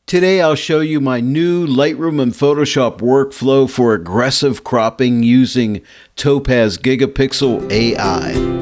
Today I'll show you my new Lightroom and Photoshop workflow for aggressive cropping using Topaz Gigapixel AI.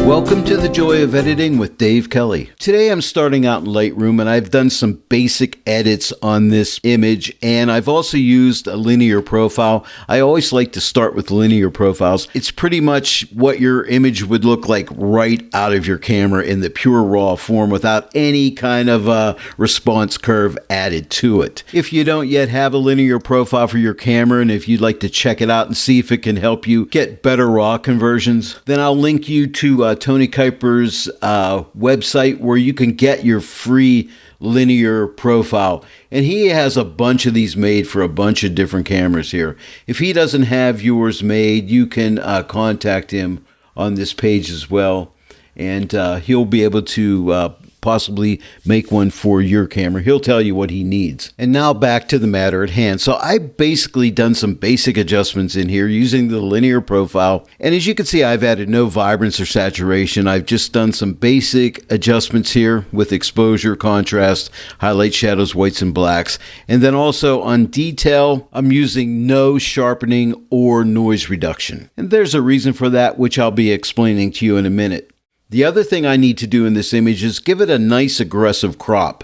Welcome to the Joy of Editing with Dave Kelly. Today I'm starting out in Lightroom and I've done some basic edits on this image, and I've also used a linear profile. I always like to start with linear profiles. It's pretty much what your image would look like right out of your camera in the pure raw form without any kind of response curve added to it. If you don't yet have a linear profile for your camera, and if you'd like to check it out and see if it can help you get better raw conversions, then I'll link you to Tony Kuiper's website where you can get your free linear profile. And he has a bunch of these made for a bunch of different cameras here. If he doesn't have yours made, you can contact him on this page as well. And he'll be able to possibly make one for your camera. He'll tell you what he needs. And now back to the matter at hand. So I've basically done some basic adjustments in here using the linear profile. And as you can see, I've added no vibrance or saturation. I've just done some basic adjustments here with exposure, contrast, highlight, shadows, whites, and blacks. And then also on detail, I'm using no sharpening or noise reduction. And there's a reason for that, which I'll be explaining to you in a minute. The other thing I need to do in this image is give it a nice aggressive crop.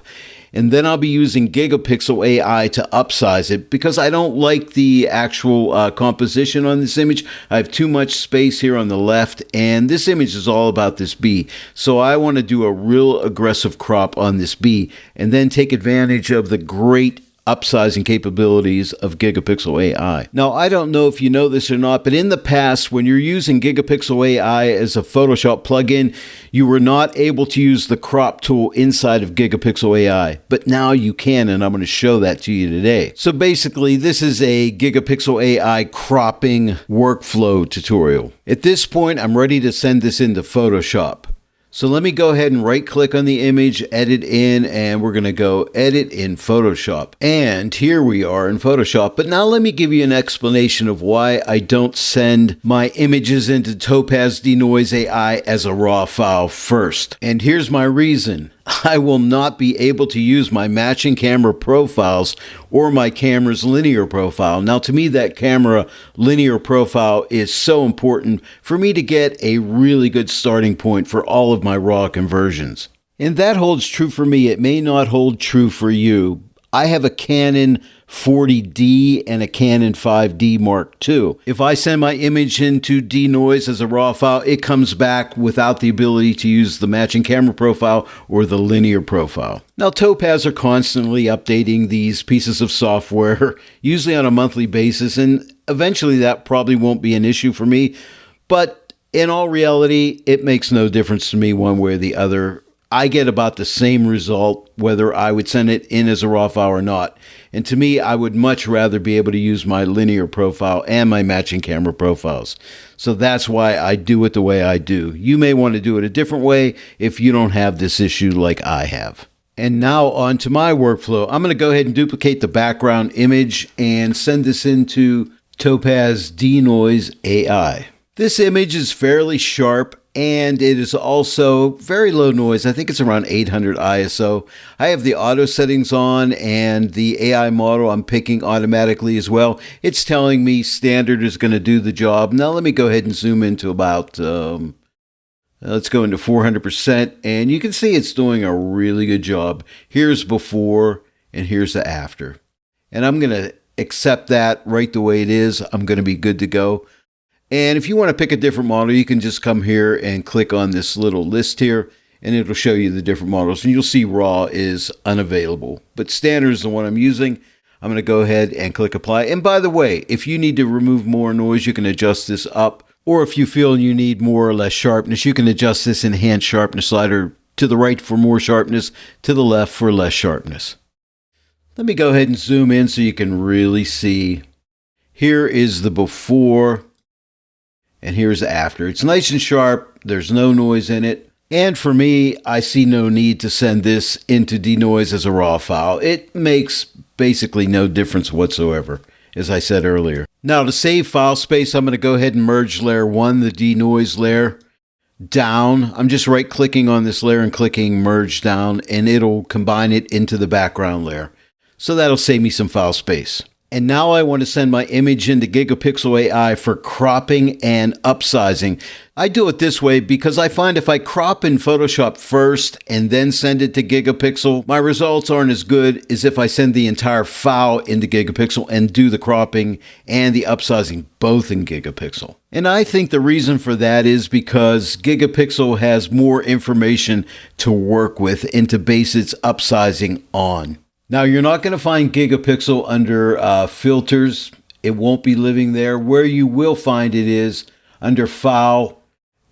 And then I'll be using Gigapixel AI to upsize it because I don't like the actual composition on this image. I have too much space here on the left, and this image is all about this bee. So I want to do a real aggressive crop on this bee and then take advantage of the great upsizing capabilities of Gigapixel AI. Now, I don't know if you know this or not, but in the past, when you're using Gigapixel AI as a Photoshop plugin, you were not able to use the crop tool inside of Gigapixel AI, but now you can, and I'm going to show that to you today. So basically, this is a Gigapixel AI cropping workflow tutorial. At this point, I'm ready to send this into Photoshop. So let me go ahead and right click on the image, edit in, and we're going to go edit in Photoshop. And here we are in Photoshop. But now let me give you an explanation of why I don't send my images into Topaz Denoise AI as a raw file first. And here's my reason. I will not be able to use my matching camera profiles or my camera's linear profile. Now, to me, that camera linear profile is so important for me to get a really good starting point for all of my raw conversions. And that holds true for me. It may not hold true for you. I have a Canon 40D and a Canon 5D Mark II. If I send my image into Denoise as a raw file, it comes back without the ability to use the matching camera profile or the linear profile. Now, Topaz are constantly updating these pieces of software, usually on a monthly basis, and eventually that probably won't be an issue for me. But in all reality, it makes no difference to me one way or the other. I get about the same result whether I would send it in as a raw file or not. And to me, I would much rather be able to use my linear profile and my matching camera profiles. So that's why I do it the way I do. You may want to do it a different way if you don't have this issue like I have. And now on to my workflow. I'm going to go ahead and duplicate the background image and send this into Topaz Denoise AI. This image is fairly sharp, and it is also very low noise. I think it's around 800 ISO. I have the auto settings on, and the AI model I'm picking automatically as well. It's telling me standard is going to do the job. Now let me go ahead and zoom into about, let's go into 400%, and you can see it's doing a really good job. Here's before, and here's the after. And I'm going to accept that right the way it is. I'm going to be good to go. And if you want to pick a different model, you can just come here and click on this little list here, and it'll show you the different models. And you'll see raw is unavailable, but standard is the one I'm using. I'm going to go ahead and click apply. And by the way, if you need to remove more noise, you can adjust this up. Or if you feel you need more or less sharpness, you can adjust this enhanced sharpness slider to the right for more sharpness, to the left for less sharpness. Let me go ahead and zoom in so you can really see. Here is the before. And here's after. It's nice and sharp. There's no noise in it. And for me, I see no need to send this into Denoise as a raw file. It makes basically no difference whatsoever, as I said earlier. Now to save file space, I'm going to go ahead and merge layer 1, the Denoise layer. down. I'm just right clicking on this layer and clicking merge down, and it'll combine it into the background layer. So that'll save me some file space. And now I want to send my image into Gigapixel AI for cropping and upsizing. I do it this way because I find if I crop in Photoshop first and then send it to Gigapixel, my results aren't as good as if I send the entire file into Gigapixel and do the cropping and the upsizing both in Gigapixel. And I think the reason for that is because Gigapixel has more information to work with and to base its upsizing on. Now, you're not going to find Gigapixel under filters. It won't be living there. Where you will find it is under File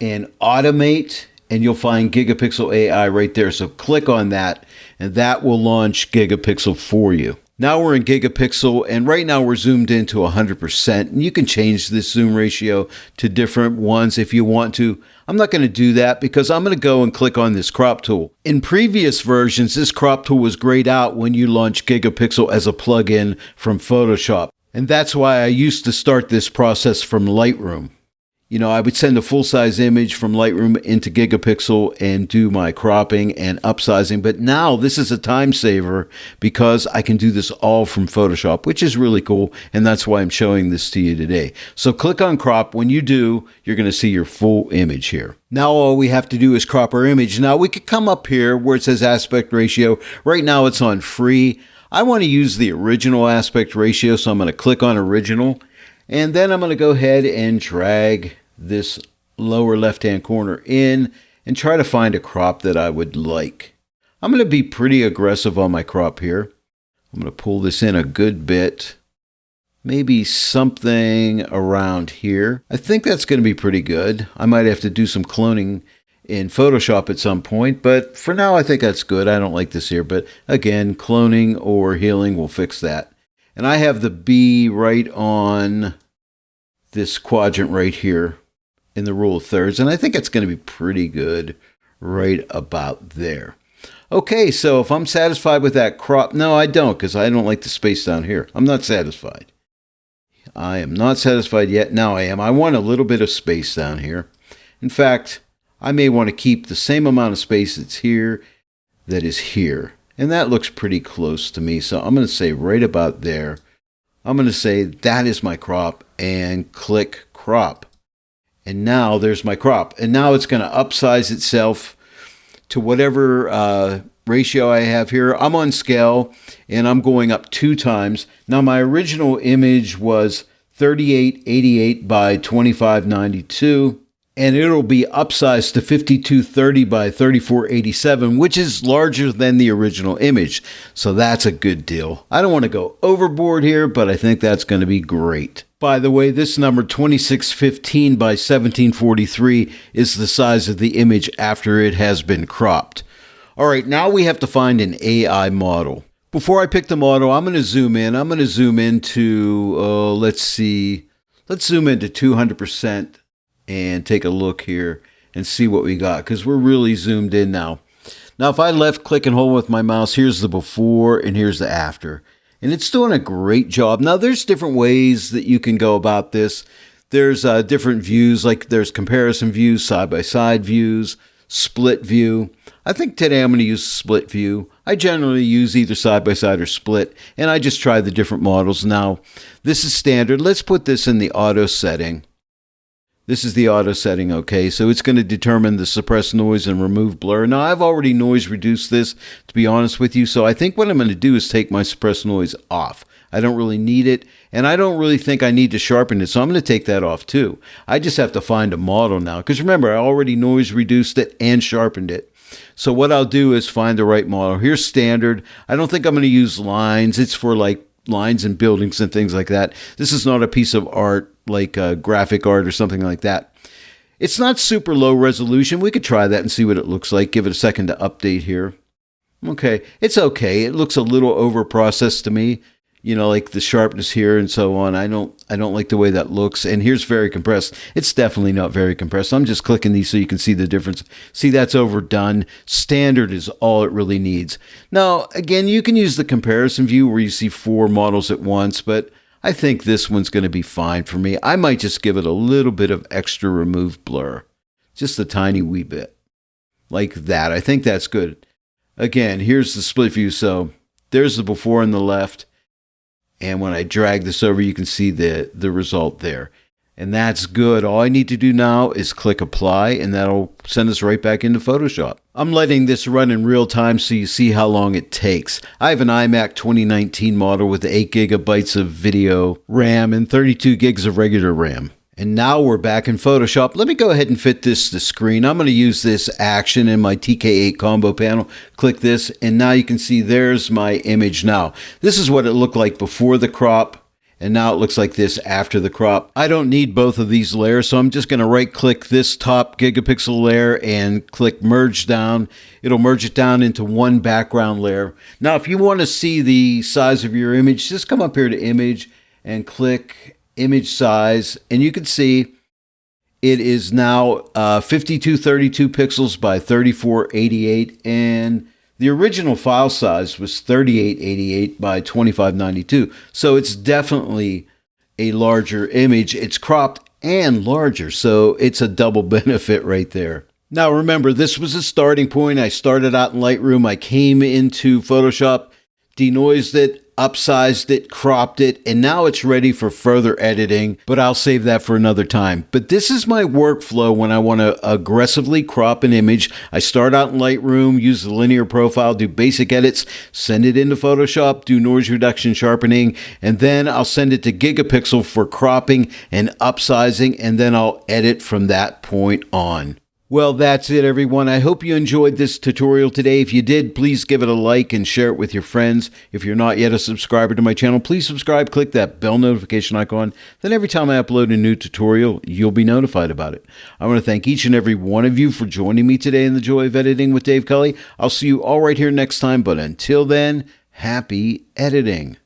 and Automate, and you'll find Gigapixel AI right there. So click on that, and that will launch Gigapixel for you. Now we're in Gigapixel, and right now we're zoomed into 100%. And you can change this zoom ratio to different ones if you want to. I'm not going to do that because I'm going to go and click on this crop tool. In previous versions, this crop tool was grayed out when you launch Gigapixel as a plugin from Photoshop. And that's why I used to start this process from Lightroom. You know, I would send a full-size image from Lightroom into Gigapixel and do my cropping and upsizing. But now this is a time saver because I can do this all from Photoshop, which is really cool. And that's why I'm showing this to you today. So click on crop. When you do, you're going to see your full image here. Now all we have to do is crop our image. Now we could come up here where it says aspect ratio. Right now it's on free. I want to use the original aspect ratio, so I'm going to click on original. And then I'm going to go ahead and drag this lower left-hand corner in and try to find a crop that I would like. I'm going to be pretty aggressive on my crop here. I'm going to pull this in a good bit. Maybe something around here. I think that's going to be pretty good. I might have to do some cloning in Photoshop at some point, but for now I think that's good. I don't like this here, but again, cloning or healing will fix that. And I have the B right on this quadrant right here in the rule of thirds, and I think it's going to be pretty good right about there. Okay, so if I'm satisfied with that crop, no, I don't, because I don't like the space down here. I'm not satisfied. I am not satisfied yet. Now I am. I want a little bit of space down here. In fact, I may want to keep the same amount of space that's here that is here. And that looks pretty close to me. So I'm going to say right about there. I'm going to say that is my crop and click crop. And now there's my crop. And now it's going to upsize itself to whatever ratio I have here. I'm on scale and I'm going up 2 times. Now my original image was 3888 by 2592. And it'll be upsized to 5230 by 3487, which is larger than the original image. So that's a good deal. I don't want to go overboard here, but I think that's going to be great. By the way, this number 2615 by 1743 is the size of the image after it has been cropped. All right, now we have to find an AI model. Before I pick the model, I'm going to zoom in. I'm going to zoom into, let's see, let's zoom into 200%. And take a look here and see what we got, because we're really zoomed in now. Now, if I left click and hold with my mouse, here's the before and here's the after. And it's doing a great job. Now, there's different ways that you can go about this. There's different views, like there's comparison views, side-by-side views, split view. I think today I'm going to use split view. I generally use either side-by-side or split, and I just try the different models. Now, this is standard. Let's put this in the auto setting. This is the auto setting, okay? So it's going to determine the suppress noise and remove blur. Now, I've already noise reduced this, to be honest with you. So I think what I'm going to do is take my suppress noise off. I don't really need it, and I don't really think I need to sharpen it. So I'm going to take that off too. I just have to find a model now, because remember, I already noise reduced it and sharpened it. So what I'll do is find the right model. Here's standard. I don't think I'm going to use lines. It's for like lines and buildings and things like that. This is not a piece of art like graphic art or something like that. It's not super low resolution. We could try that and see what it looks like. Give it a second to update here. Okay, it's okay. It looks a little over processed to me. You know, like the sharpness here and so on. I don't like the way that looks. And here's very compressed. It's definitely not very compressed. I'm just clicking these so you can see the difference. See, that's overdone. Standard is all it really needs. Now, again, you can use the comparison view where you see 4 models at once, but I think this one's going to be fine for me. I might just give it a little bit of extra remove blur just a tiny wee bit, like that. I think that's good. Again, here's the split view. So there's the before on the left. And when I drag this over, you can see the result there. And that's good. All I need to do now is click apply, and that'll send us right back into Photoshop. I'm letting this run in real time so you see how long it takes. I have an iMac 2019 model with 8 gigabytes of video RAM and 32 gigs of regular RAM. And now we're back in Photoshop. Let me go ahead and fit this to screen. I'm going to use this action in my TK8 combo panel. Click this, and now you can see there's my image now. This is what it looked like before the crop. And now it looks like this after the crop. I don't need both of these layers, so I'm just going to right-click this top gigapixel layer and click Merge Down. It'll merge it down into one background layer. Now, if you want to see the size of your image, just come up here to Image and click Image Size, and you can see it is now 5232 pixels by 3488, and the original file size was 3888 by 2592, so it's definitely a larger image. It's cropped and larger, so it's a double benefit right there. Now remember, this was a starting point. I started out in Lightroom. I came into Photoshop, denoised it, upsized it, cropped it, and now it's ready for further editing, but I'll save that for another time. But this is my workflow when I want to aggressively crop an image. I start out in Lightroom, use the linear profile, do basic edits, send it into Photoshop, do noise reduction, sharpening, and then I'll send it to Gigapixel for cropping and upsizing, and then I'll edit from that point on. Well, that's it, everyone. I hope you enjoyed this tutorial today. If you did, please give it a like and share it with your friends. If you're not yet a subscriber to my channel, please subscribe, click that bell notification icon. Then every time I upload a new tutorial, you'll be notified about it. I want to thank each and every one of you for joining me today in the Joy of Editing with Dave Kelly. I'll see you all right here next time, but until then, happy editing.